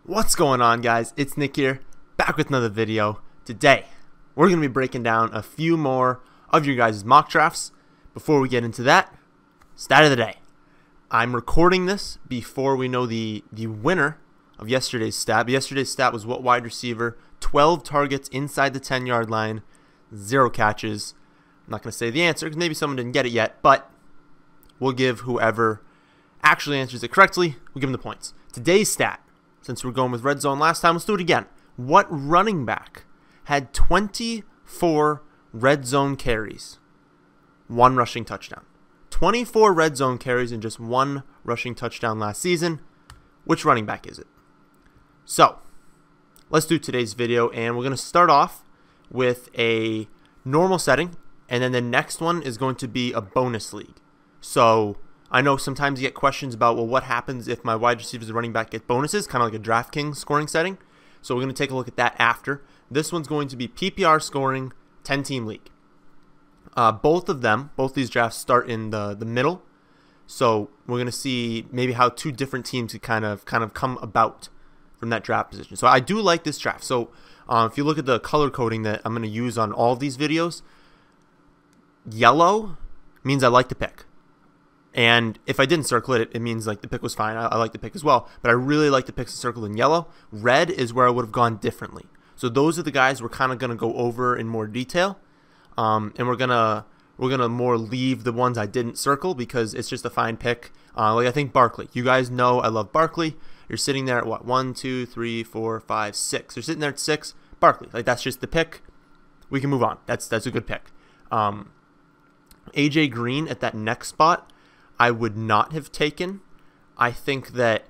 What's going on, guys? It's Nick here, back with another video. Today, we're going to be breaking down a few more of your guys' mock drafts. Before we get into that, stat of the day. I'm recording this before we know the winner of yesterday's stat. Yesterday's stat was what wide receiver, 12 targets inside the 10-yard line, 0 catches. I'm not going to say the answer because maybe someone didn't get it yet, but we'll give whoever actually answers it correctly, we'll give them the points. Today's stat, since we're going with red zone last time, let's do it again. What running back had 24 red zone carries, 1 rushing touchdown? 24 red zone carries and just 1 rushing touchdown last season. Which running back is it? So, let's do today's video, and we're going to start off with a normal setting, and then the next one is going to be a bonus league. So, I know sometimes you get questions about, well, what happens if my wide receivers and running back get bonuses, kind of like a DraftKings scoring setting. So we're going to take a look at that after. This one's going to be PPR scoring, 10-team league. Both these drafts start in the middle. So we're going to see maybe how 2 different teams could kind of come about from that draft position. So I do like this draft. So if you look at the color coding that I'm going to use on all of these videos, yellow means I like the pick. And if I didn't circle it, it means like the pick was fine. I like the pick as well. But I really like the picks circled in yellow. Red is where I would have gone differently. So those are the guys we're kind of going to go over in more detail. And we're gonna more leave the ones I didn't circle because it's just a fine pick. Like I think Barkley. You guys know I love Barkley. You're sitting there at what? 1, 2, 3, 4, 5, 6. You're sitting there at 6. Barkley. Like that's just the pick. We can move on. That's a good pick. AJ Green at that next spot, I would not have taken. I think that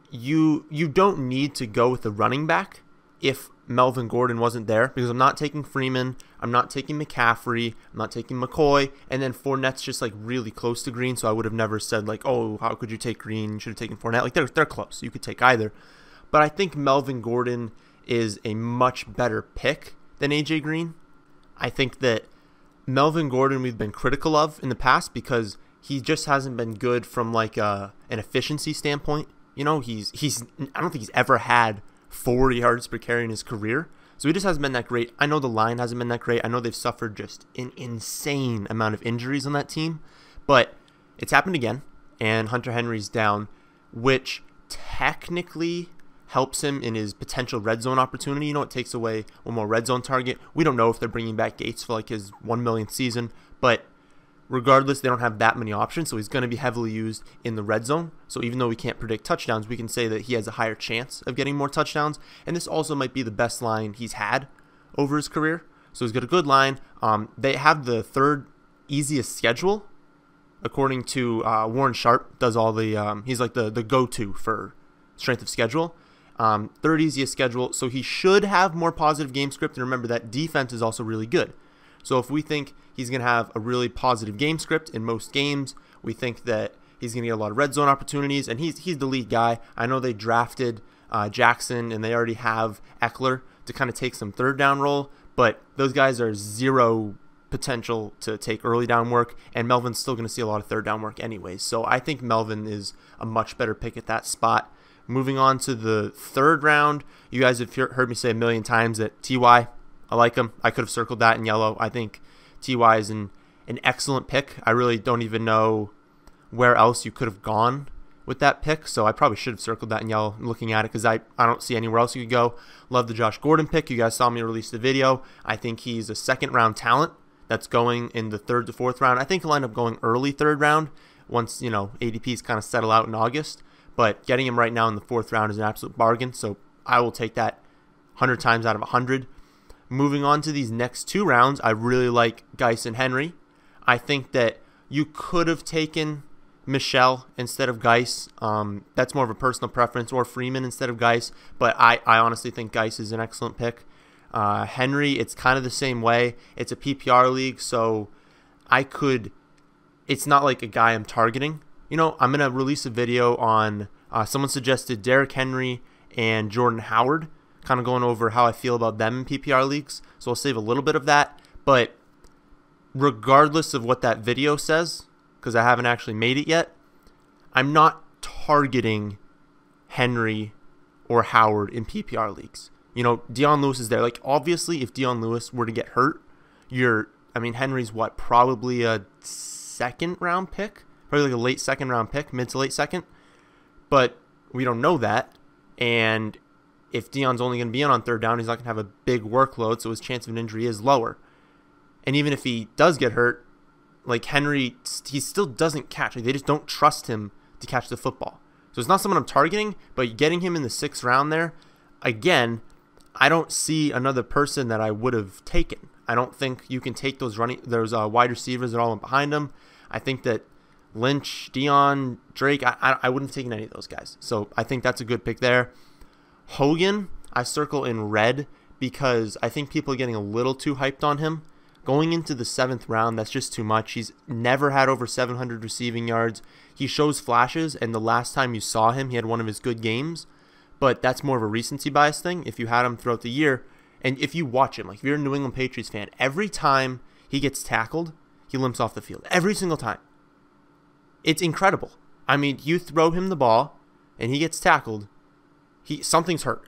you don't need to go with the running back if Melvin Gordon wasn't there, because I'm not taking Freeman, I'm not taking McCaffrey, I'm not taking McCoy, and then Fournette's just like really close to Green, so I would have never said like, oh, how could you take Green? You should have taken Fournette. Like they're close. You could take either. But I think Melvin Gordon is a much better pick than AJ Green. I think that Melvin Gordon we've been critical of in the past because he just hasn't been good from like an efficiency standpoint. You know, I don't think he's ever had 4 yards per carry in his career. So he just hasn't been that great. I know the line hasn't been that great. I know they've suffered just an insane amount of injuries on that team. But it's happened again, and Hunter Henry's down, which technically helps him in his potential red zone opportunity. You know, it takes away one more red zone target. We don't know if they're bringing back Gates for like his 1 millionth season, but regardless, they don't have that many options, so he's going to be heavily used in the red zone. So even though we can't predict touchdowns, we can say that he has a higher chance of getting more touchdowns, and this also might be the best line he's had over his career. So he's got a good line. They have the 3rd easiest schedule, according to Warren Sharp. Does all the he's like the go-to for strength of schedule. 3rd easiest schedule, so he should have more positive game script. And remember that defense is also really good. So if we think he's going to have a really positive game script in most games, we think that he's going to get a lot of red zone opportunities, and he's the lead guy. I know they drafted Jackson, and they already have Eckler to kind of take some 3rd down role, but those guys are 0 potential to take early down work, and Melvin's still going to see a lot of 3rd down work anyways. So I think Melvin is a much better pick at that spot. Moving on to the 3rd round, you guys have heard me say a million times that T.Y., I like him. I could have circled that in yellow. I think T.Y. is an excellent pick. I really don't even know where else you could have gone with that pick, so I probably should have circled that in yellow looking at it because I don't see anywhere else you could go. Love the Josh Gordon pick. You guys saw me release the video. I think he's a 2nd-round talent that's going in the 3rd to 4th round. I think he'll end up going early 3rd round once, ADPs kind of settle out in August. But getting him right now in the 4th round is an absolute bargain, so I will take that 100 times out of 100. Moving on to these next 2 rounds, I really like Geis and Henry. I think that you could have taken Michel instead of Geis. That's more of a personal preference, or Freeman instead of Geis, but I honestly think Geis is an excellent pick. Henry, it's kind of the same way. It's a PPR league, so it's not like a guy I'm targeting. I'm going to release a video on, someone suggested Derrick Henry and Jordan Howard, kind of going over how I feel about them in PPR leagues. So I'll save a little bit of that. But regardless of what that video says, because I haven't actually made it yet, I'm not targeting Henry or Howard in PPR leagues. You know, Dion Lewis is there. Like, obviously, if Dion Lewis were to get hurt, Henry's what? Probably a second round pick? Probably like a late second round pick, mid to late second. But we don't know that. And if Dion's only going to be on third down, he's not going to have a big workload, so his chance of an injury is lower. And even if he does get hurt, like Henry, he still doesn't catch. Like, they just don't trust him to catch the football. So it's not someone I'm targeting, but getting him in the 6th round there, again, I don't see another person that I would have taken. I don't think you can take those wide receivers that all went behind him. I think that Lynch, Dion, Drake, I wouldn't have taken any of those guys. So I think that's a good pick there. Hogan, I circle in red because I think people are getting a little too hyped on him. Going into the 7th round, that's just too much. He's never had over 700 receiving yards. He shows flashes, and the last time you saw him, he had one of his good games. But that's more of a recency bias thing. If you had him throughout the year, and if you watch him, like if you're a New England Patriots fan, every time he gets tackled, he limps off the field. Every single time. It's incredible. I mean, you throw him the ball, and he gets tackled, something's hurt.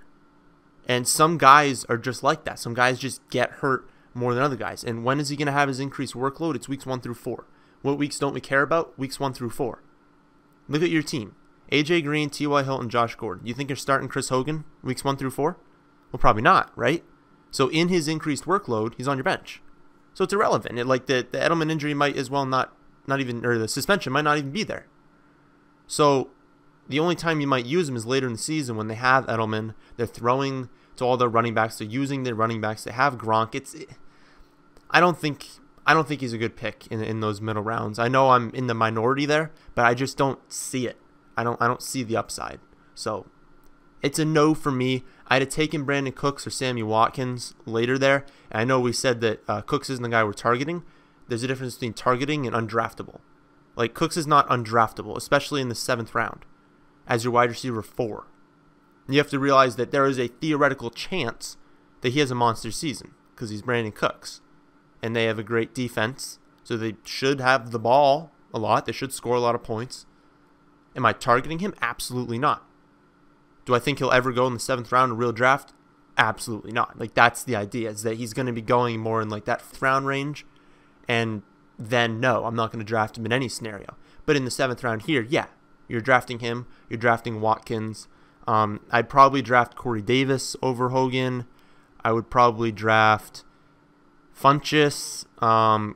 And some guys are just like that. Some guys just get hurt more than other guys. And when is he going to have his increased workload? It's weeks 1 through 4. What weeks don't we care about? Weeks 1 through 4. Look at your team. AJ Green, T.Y. Hilton, Josh Gordon. You think you're starting Chris Hogan weeks 1 through 4? Well, probably not, right? So in his increased workload, he's on your bench. So it's irrelevant. The Edelman injury might as well not even, or the suspension might not even be there. So the only time you might use him is later in the season when they have Edelman. They're throwing to all their running backs. They're using their running backs. They have Gronk. I don't think he's a good pick in those middle rounds. I know I'm in the minority there, but I just don't see it. I don't see the upside. So it's a no for me. I'd have taken Brandon Cooks or Sammy Watkins later there. And I know we said that Cooks isn't the guy we're targeting. There's a difference between targeting and undraftable. Like, Cooks is not undraftable, especially in the 7th round, as your wide receiver 4. You have to realize that there is a theoretical chance that he has a monster season because he's Brandon Cooks. And they have a great defense, so they should have the ball a lot. They should score a lot of points. Am I targeting him? Absolutely not. Do I think he'll ever go in the 7th round in a real draft? Absolutely not. Like, that's the idea, is that he's going to be going more in like that 5th round range. And then, no, I'm not going to draft him in any scenario. But in the 7th round here, yeah, you're drafting him. You're drafting Watkins. I'd probably draft Corey Davis over Hogan. I would probably draft Funchess,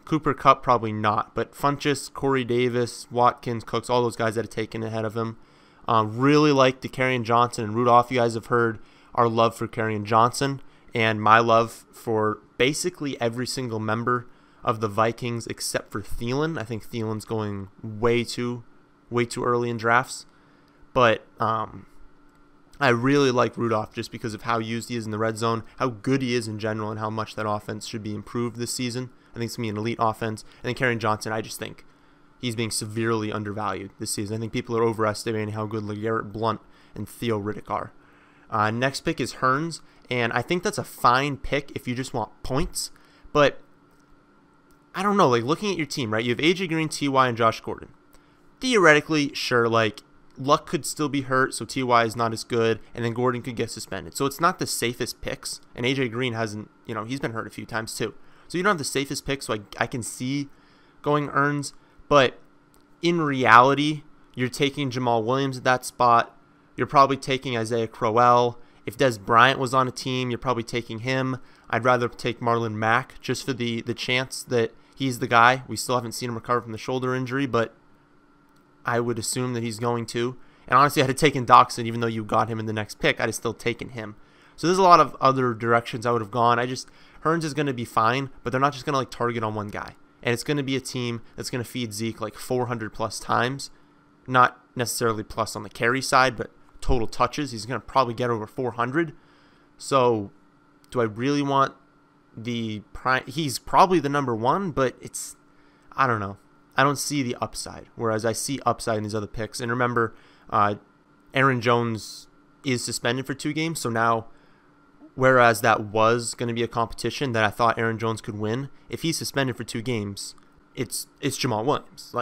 Cooper Kupp, probably not. But Funchess, Corey Davis, Watkins, Cooks, all those guys that have taken ahead of him. Really like the Kerryon Johnson and Rudolph. You guys have heard our love for Kerryon Johnson and my love for basically every single member of the Vikings except for Thielen. I think Thielen's going way too early in drafts. But I really like Rudolph just because of how used he is in the red zone, how good he is in general, and how much that offense should be improved this season. I think it's going to be an elite offense. And then Kerryon Johnson, I just think he's being severely undervalued this season. I think people are overestimating how good LeGarrette Blount and Theo Riddick are. Next pick is Hearns, and I think that's a fine pick if you just want points. But I don't know, like looking at your team, right? You have AJ Green, T.Y., and Josh Gordon. Theoretically, sure, like Luck could still be hurt, so T.Y. is not as good, and then Gordon could get suspended. So it's not the safest picks, and AJ Green hasn't, he's been hurt a few times too. So you don't have the safest picks, so I can see going Earns, but in reality, you're taking Jamal Williams at that spot. You're probably taking Isaiah Crowell. If Des Bryant was on a team, you're probably taking him. I'd rather take Marlon Mack just for the chance that he's the guy. We still haven't seen him recover from the shoulder injury, but I would assume that he's going to. And honestly, I'd have taken Doxson, even though you got him in the next pick. I'd have still taken him. So there's a lot of other directions I would have gone. Hearns is going to be fine, but they're not just going to target on one guy. And it's going to be a team that's going to feed Zeke 400 plus times. Not necessarily plus on the carry side, but total touches. He's going to probably get over 400. So do I really want the prime? He's probably the number one, but I don't know. I don't see the upside, whereas I see upside in these other picks. And remember, Aaron Jones is suspended for 2 games, so now, whereas that was going to be a competition that I thought Aaron Jones could win, if he's suspended for 2 games, it's Jamal Williams.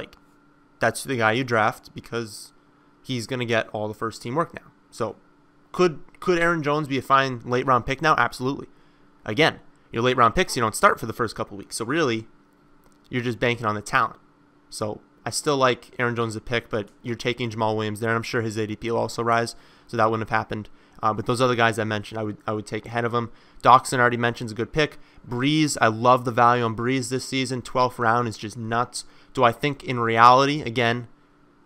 That's the guy you draft because he's going to get all the first team work now. So Could Aaron Jones be a fine late round pick now? Absolutely. Again, your late round picks, you don't start for the first couple weeks. So really, you're just banking on the talent. So I still like Aaron Jones as a pick, but you're taking Jamal Williams there, and I'm sure his ADP will also rise, so that wouldn't have happened. But those other guys I mentioned, I would take ahead of him. Doxson already mentions a good pick. Breeze, I love the value on Breeze this season. 12th round is just nuts. Do I think in reality, again,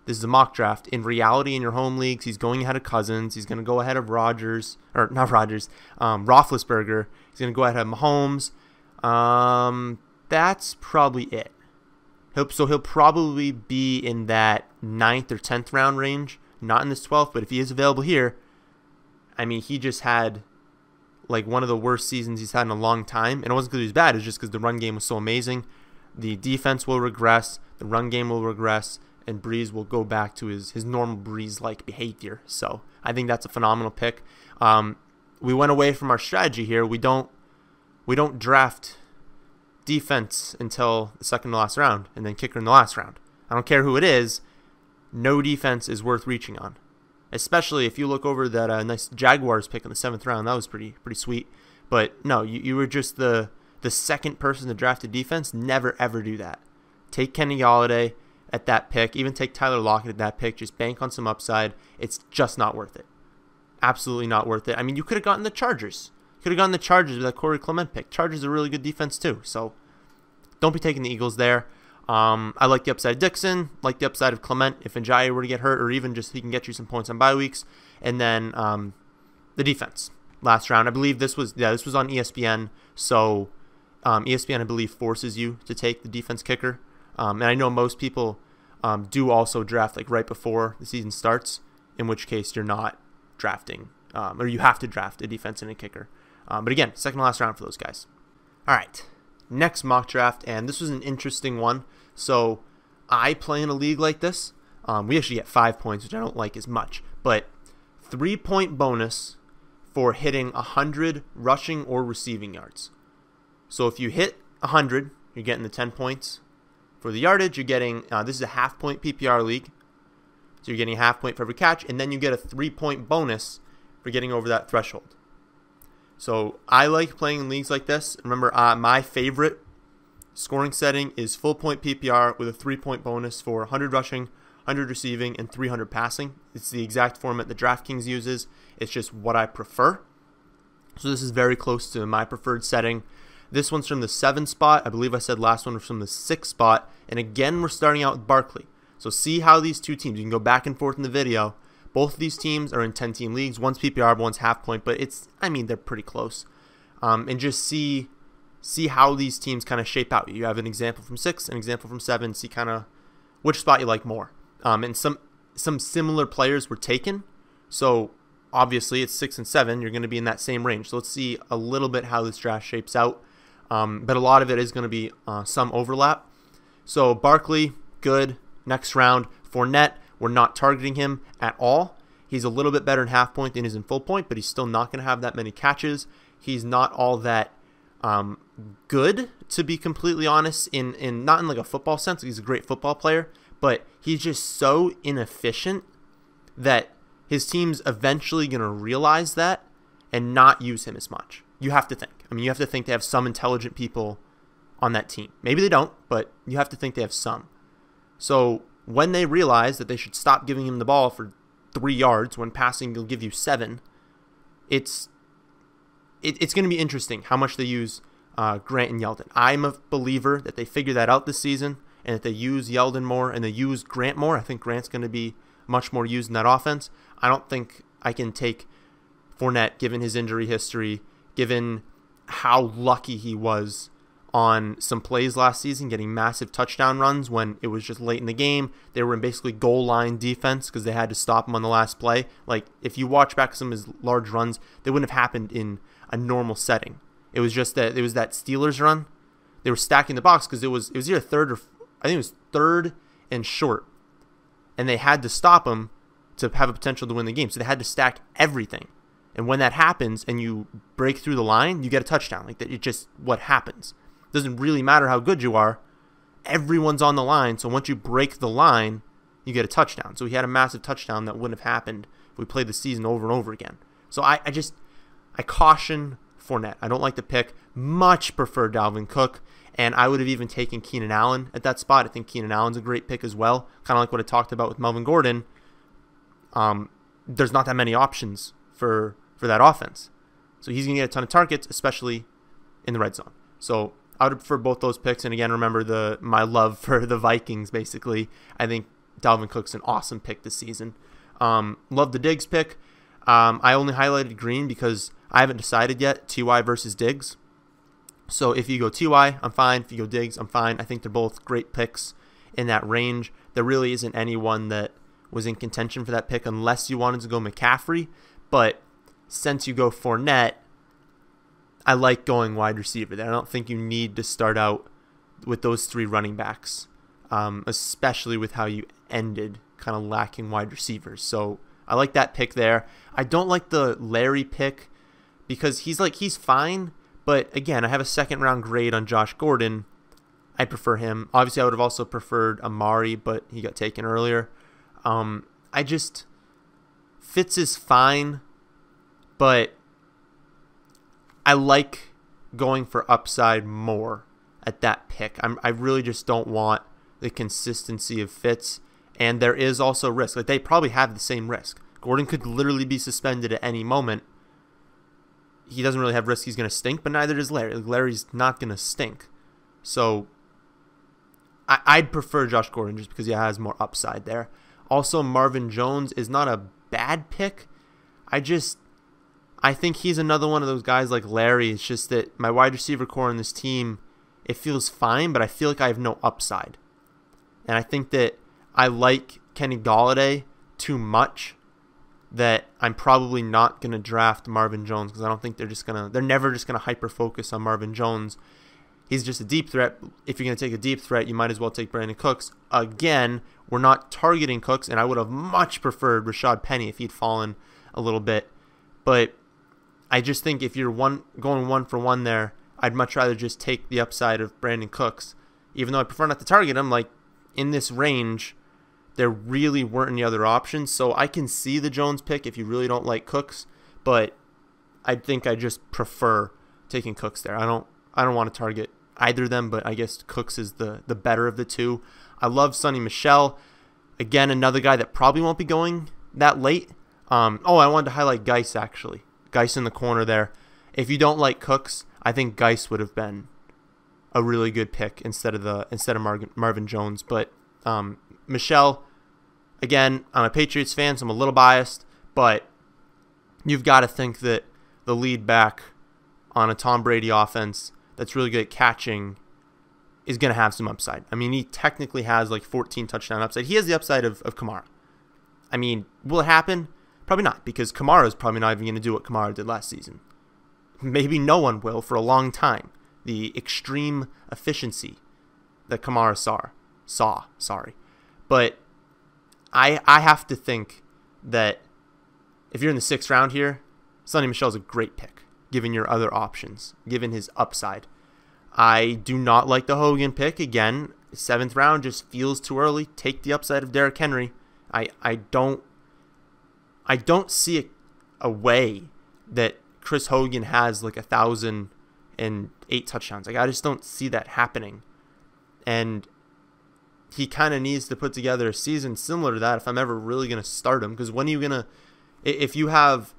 this is a mock draft, in reality in your home leagues, he's going ahead of Cousins. He's going to go ahead of Roethlisberger. He's going to go ahead of Mahomes. That's probably it. He'll probably be in that 9th or 10th round range, not in this 12th, but if he is available here, I mean, he just had like one of the worst seasons he's had in a long time. And it wasn't because he was bad, it's just because the run game was so amazing. The defense will regress, the run game will regress, and Breeze will go back to his normal Breeze-like behavior. So I think that's a phenomenal pick. We went away from our strategy here. We don't draft defense until the second to last round, and then kicker in the last round. I don't care who it is. No defense is worth reaching on, especially if you look over that nice Jaguars pick in the 7th round. That was pretty sweet. But no, you were just the second person to draft a defense. Never ever do that. Take Kenny Golladay at that pick. Even take Tyler Lockett at that pick. Just bank on some upside. It's just not worth it. Absolutely not worth it. I mean, you could have gotten the Chargers. Could have gotten the Chargers with that Corey Clement pick. Chargers are a really good defense too. So don't be taking the Eagles there. I like the upside of Dixon, like the upside of Clement if Njoku were to get hurt, or even just he can get you some points on bye weeks. And then the defense last round. I believe this was on ESPN. So ESPN, I believe, forces you to take the defense kicker. And I know most people do also draft like right before the season starts, in which case you're not drafting, or you have to draft a defense and a kicker. But again, second to last round for those guys. All right, next mock draft, and this was an interesting one. So I play in a league like this. We actually get 5 points, which I don't like as much, but 3-point bonus for hitting 100 rushing or receiving yards. So if you hit 100, you're getting the 10 points. For the yardage, you're getting, this is a half-point PPR league, so you're getting a half point for every catch, and then you get a 3-point bonus for getting over that threshold. So I like playing in leagues like this. Remember, my favorite scoring setting is full point PPR with a 3-point bonus for 100 rushing, 100 receiving, and 300 passing. It's the exact format that DraftKings uses. It's just what I prefer. So this is very close to my preferred setting. This one's from the 7 spot. I believe I said last one was from the 6 spot. And again, we're starting out with Barkley. So see how these two teams, you can go back and forth in the video. Both of these teams are in 10-team leagues. One's PPR, one's half point, but they're pretty close. And just see how these teams kind of shape out. You have an example from 6, an example from 7. See kind of which spot you like more. And some similar players were taken. So obviously it's 6 and 7. You're going to be in that same range. So let's see a little bit how this draft shapes out. But a lot of it is going to be some overlap. So Barkley, good. Next round, Fournette, we're not targeting him at all. He's a little bit better in half point than he is in full point, but he's still not going to have that many catches. He's not all that good, to be completely honest, in not in like a football sense. He's a great football player, but he's just so inefficient that his team's eventually going to realize that and not use him as much. You have to think. You have to think they have some intelligent people on that team. Maybe they don't, but you have to think they have some. So when they realize that they should stop giving him the ball for 3 yards when passing will give you 7, it's going to be interesting how much they use Grant and Yeldon. I'm a believer that they figure that out this season and that they use Yeldon more and they use Grant more. I think Grant's going to be much more used in that offense. I don't think I can take Fournette, given his injury history, given how lucky he was on some plays last season, getting massive touchdown runs when it was just late in the game. They were in basically goal line defense because they had to stop him on the last play. Like, if you watch back some of his large runs, they wouldn't have happened in a normal setting. It was just that it was that Steelers run. They were stacking the box because it was either I think it was third and short, and they had to stop him to have a potential to win the game. So they had to stack everything. And when that happens and you break through the line, you get a touchdown. Like that, it's just what happens. It doesn't really matter how good you are. Everyone's on the line. So once you break the line, you get a touchdown. So he had a massive touchdown that wouldn't have happened if we played the season over and over again. So I caution Fournette. I don't like the pick. Much prefer Dalvin Cook. And I would have even taken Keenan Allen at that spot. I think Keenan Allen's a great pick as well. Kind of like what I talked about with Melvin Gordon. There's not that many options for that offense. So he's going to get a ton of targets, especially in the red zone. So I would prefer both those picks. And again, remember my love for the Vikings, basically. I think Dalvin Cook's an awesome pick this season. Love the Diggs pick. I only highlighted Green because I haven't decided yet, T.Y. versus Diggs. So if you go T.Y., I'm fine. If you go Diggs, I'm fine. I think they're both great picks in that range. There really isn't anyone that was in contention for that pick unless you wanted to go McCaffrey. But since you go Fournette, I like going wide receiver there. I don't think you need to start out with those 3 running backs, especially with how you ended kind of lacking wide receivers. So I like that pick there. I don't like the Larry pick because he's fine. But again, I have a second-round grade on Josh Gordon. I prefer him. Obviously, I would have also preferred Amari, but he got taken earlier. Fitz is fine, but I like going for upside more at that pick. I really just don't want the consistency of Fitz, and there is also risk. Like, they probably have the same risk. Gordon could literally be suspended at any moment. He doesn't really have risk he's going to stink, but neither does Larry. Larry's not going to stink. So I'd prefer Josh Gordon just because he has more upside there. Also, Marvin Jones is not a bad pick. I think he's another one of those guys like Larry. It's just that my wide receiver core on this team, it feels fine, but I feel like I have no upside. And I think that I like Kenny Golladay too much that I'm probably not going to draft Marvin Jones because I don't think they're never just going to hyper-focus on Marvin Jones. He's just a deep threat. If you're going to take a deep threat, you might as well take Brandon Cooks. Again, we're not targeting Cooks, and I would have much preferred Rashad Penny if he'd fallen a little bit. But I just think if you're going 1 for 1 there, I'd much rather just take the upside of Brandon Cooks. Even though I prefer not to target him, like in this range, there really weren't any other options. So I can see the Jones pick if you really don't like Cooks, but I think I just prefer taking Cooks there. I don't want to target either of them, but I guess Cooks is the better of the two. I love Sonny Michel. Again, another guy that probably won't be going that late. I wanted to highlight Geis, actually. Geis in the corner there. If you don't like Cooks, I think Geis would have been a really good pick instead of Marvin Jones. But Michel, again, I'm a Patriots fan, so I'm a little biased, but you've got to think that the lead back on a Tom Brady offense that's really good at catching is going to have some upside. I mean, he technically has like 14 touchdown upside. He has the upside of Kamara. I mean, will it happen? Probably not, because Kamara is probably not even going to do what Kamara did last season. Maybe no one will for a long time. The extreme efficiency that Kamara saw. But I have to think that if you're in the 6th round here, Sonny Michel's a great pick, given your other options, given his upside. I do not like the Hogan pick. Again, 7th round just feels too early. Take the upside of Derrick Henry. I don't see a way that Chris Hogan has like 1,008 touchdowns. Like, I just don't see that happening. And he kind of needs to put together a season similar to that if I'm ever really going to start him. Because when are you going to, if you have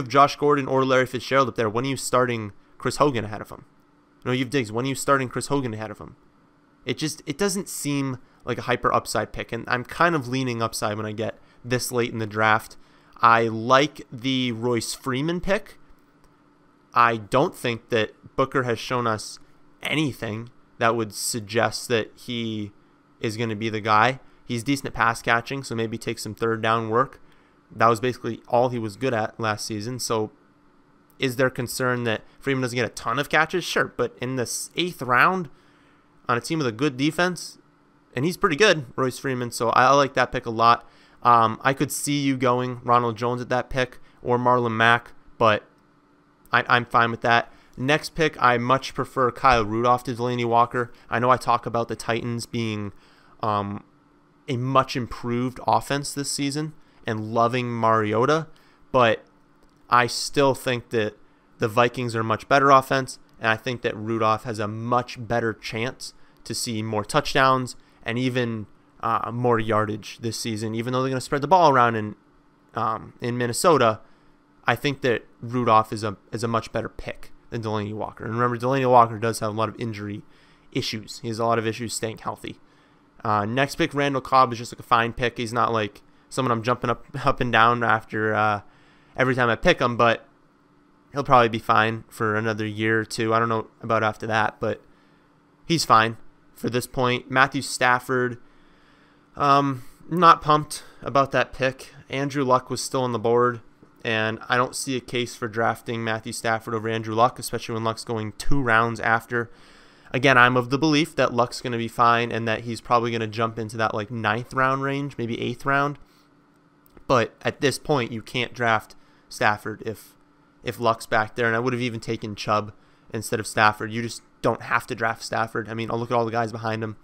Josh Gordon or Larry Fitzgerald up there, when are you starting Chris Hogan ahead of him? You have Diggs. When are you starting Chris Hogan ahead of him? It doesn't seem like a hyper upside pick. And I'm kind of leaning upside when I get this late in the draft. I like the Royce Freeman pick. I don't think that Booker has shown us anything that would suggest that he is going to be the guy. He's decent at pass catching, so maybe take some 3rd down work. That was basically all he was good at last season. So is there concern that Freeman doesn't get a ton of catches? Sure, but in the 8th round on a team with a good defense, and he's pretty good, Royce Freeman, so I like that pick a lot. I could see you going Ronald Jones at that pick or Marlon Mack, but I'm fine with that. Next pick, I much prefer Kyle Rudolph to Delaney Walker. I know I talk about the Titans being a much improved offense this season and loving Mariota, but I still think that the Vikings are a much better offense, and I think that Rudolph has a much better chance to see more touchdowns and even more yardage this season. Even though they're going to spread the ball around in Minnesota, I think that Rudolph is a much better pick than Delanie Walker. And remember, Delanie Walker does have a lot of injury issues. He has a lot of issues staying healthy. Next pick, Randall Cobb, is just like a fine pick. He's not like someone I'm jumping up and down after every time I pick him, but he'll probably be fine for another year or two. I don't know about after that, but he's fine for this point. Matthew Stafford, not pumped about that pick. Andrew Luck was still on the board, and I don't see a case for drafting Matthew Stafford over Andrew Luck, especially when Luck's going 2 rounds after. Again, I'm of the belief that Luck's going to be fine and that he's probably going to jump into that like 9th round range, maybe 8th round. But at this point, you can't draft Stafford if Luck's back there. And I would have even taken Chubb instead of Stafford. You just don't have to draft Stafford. I mean, I'll look at all the guys behind him.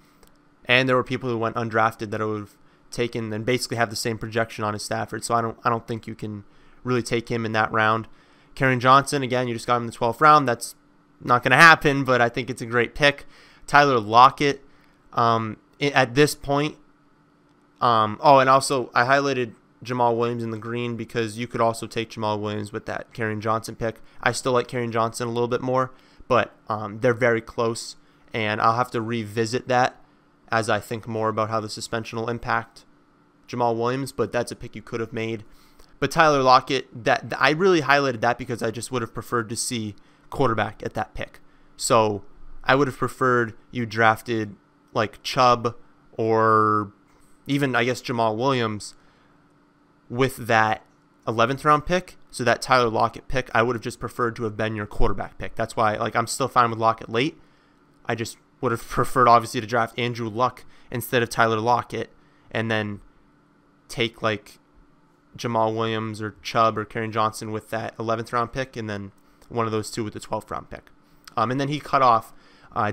And there were people who went undrafted that I would have taken and basically have the same projection on as Stafford. So I don't think you can really take him in that round. Kerryon Johnson, again, you just got him in the 12th round. That's not going to happen, but I think it's a great pick. Tyler Lockett, at this point. And also I highlighted Jamal Williams in the green because you could also take Jamal Williams with that Kerryon Johnson pick. I still like Kerryon Johnson a little bit more, but they're very close, and I'll have to revisit that as I think more about how the suspension will impact Jamal Williams, but that's a pick you could have made. But Tyler Lockett, that I really highlighted that because I just would have preferred to see quarterback at that pick. So I would have preferred you drafted like Chubb or even, I guess, Jamal Williams with that 11th round pick. So that Tyler Lockett pick, I would have just preferred to have been your quarterback pick. That's why, like, I'm still fine with Lockett late. I just would have preferred, obviously, to draft Andrew Luck instead of Tyler Lockett and then take, like, Jamal Williams or Chubb or Kerryon Johnson with that 11th round pick and then one of those two with the 12th round pick. And then he cut off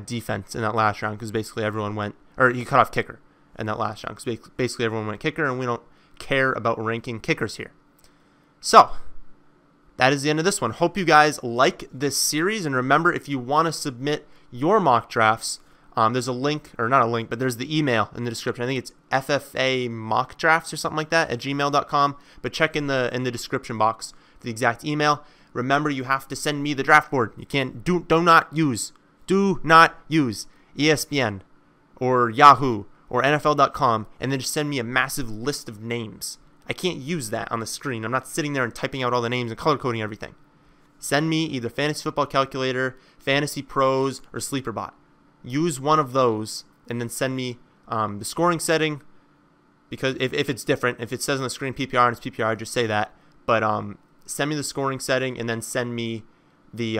defense in that last round because basically everyone went, or he cut off kicker in that last round because basically everyone went kicker, and we don't care about ranking kickers here. So that is the end of this one. Hope you guys like this series, and remember, if you want to submit your mock drafts, there's a link, or not a link, but there's the email in the description. I think it's FFA mock drafts or something like that at gmail.com, but check in the description box for the exact email. Remember, you have to send me the draft board. You can't do not use ESPN or Yahoo or NFL.com and then just send me a massive list of names. I can't use that on the screen. I'm not sitting there and typing out all the names and color coding everything. Send me either Fantasy Football Calculator, Fantasy Pros, or SleeperBot. Use one of those and then send me the scoring setting, because if it's different, if it says on the screen PPR and it's PPR, just say that. But send me the scoring setting and then send me the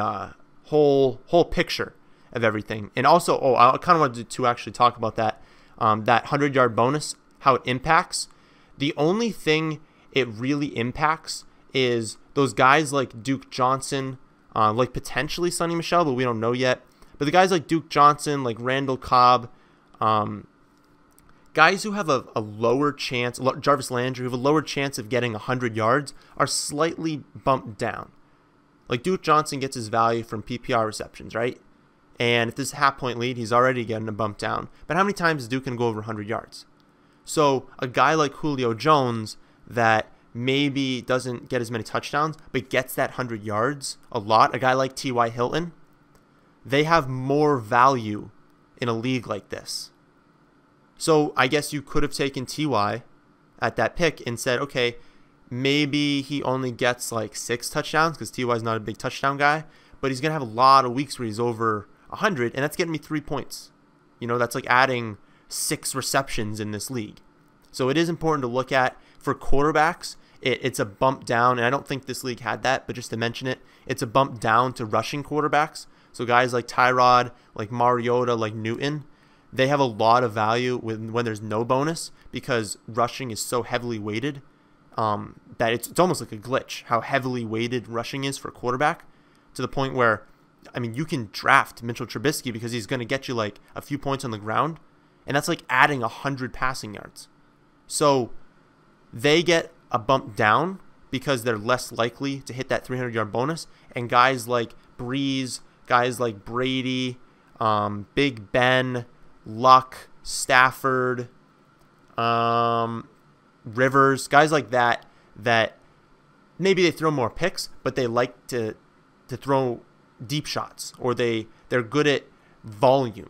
whole picture of everything. And also, I kind of wanted to actually talk about that 100-yard bonus, how it impacts. The only thing it really impacts is those guys like Duke Johnson, like potentially Sonny Michel, but we don't know yet. But the guys like Duke Johnson, like Randall Cobb, guys who have a lower chance, Jarvis Landry, who have a lower chance of getting 100 yards, are slightly bumped down. Like Duke Johnson gets his value from PPR receptions, right? And if this is a half-point lead, he's already getting a bump down. But how many times is Duke going to go over 100 yards? So a guy like Julio Jones that maybe doesn't get as many touchdowns, but gets that 100 yards a lot, a guy like T.Y. Hilton, they have more value in a league like this. So I guess you could have taken T.Y. at that pick and said, okay, maybe he only gets like 6 touchdowns because T.Y. is not a big touchdown guy, but he's going to have a lot of weeks where he's over 100, and that's getting me 3 points. You know, that's like adding 6 receptions in this league. So it is important to look at. For quarterbacks, it's a bump down, and I don't think this league had that, but just to mention it, it's a bump down to rushing quarterbacks. So guys like Tyrod, like Mariota, like Newton, they have a lot of value when there's no bonus because rushing is so heavily weighted that it's almost like a glitch how heavily weighted rushing is for a quarterback, to the point where, I mean, you can draft Mitchell Trubisky because he's going to get you like a few points on the ground, and that's like adding 100 passing yards. So they get a bump down, because they're less likely to hit that 300-yard bonus. And guys like Breeze, guys like Brady, Big Ben, Luck, Stafford, Rivers, guys like that maybe they throw more picks, but they like to throw deep shots, or they're good at volume.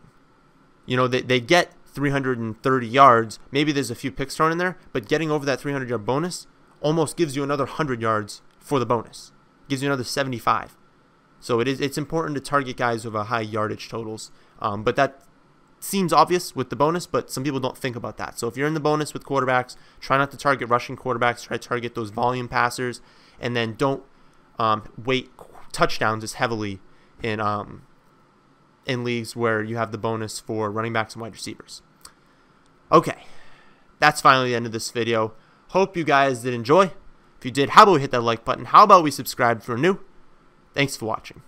You know, they get 330 yards. Maybe there's a few picks thrown in there, but getting over that 300-yard bonus almost gives you another 100 yards for the bonus. Gives you another 75. So it's important to target guys with a high yardage totals. But that seems obvious with the bonus, but some people don't think about that. So if you're in the bonus with quarterbacks, try not to target rushing quarterbacks. Try to target those volume passers, and then don't weight touchdowns as heavily in leagues where you have the bonus for running backs and wide receivers. Okay, that's finally the end of this video. Hope you guys did enjoy. If you did, how about we hit that like button? How about we subscribe if you're new? Thanks for watching.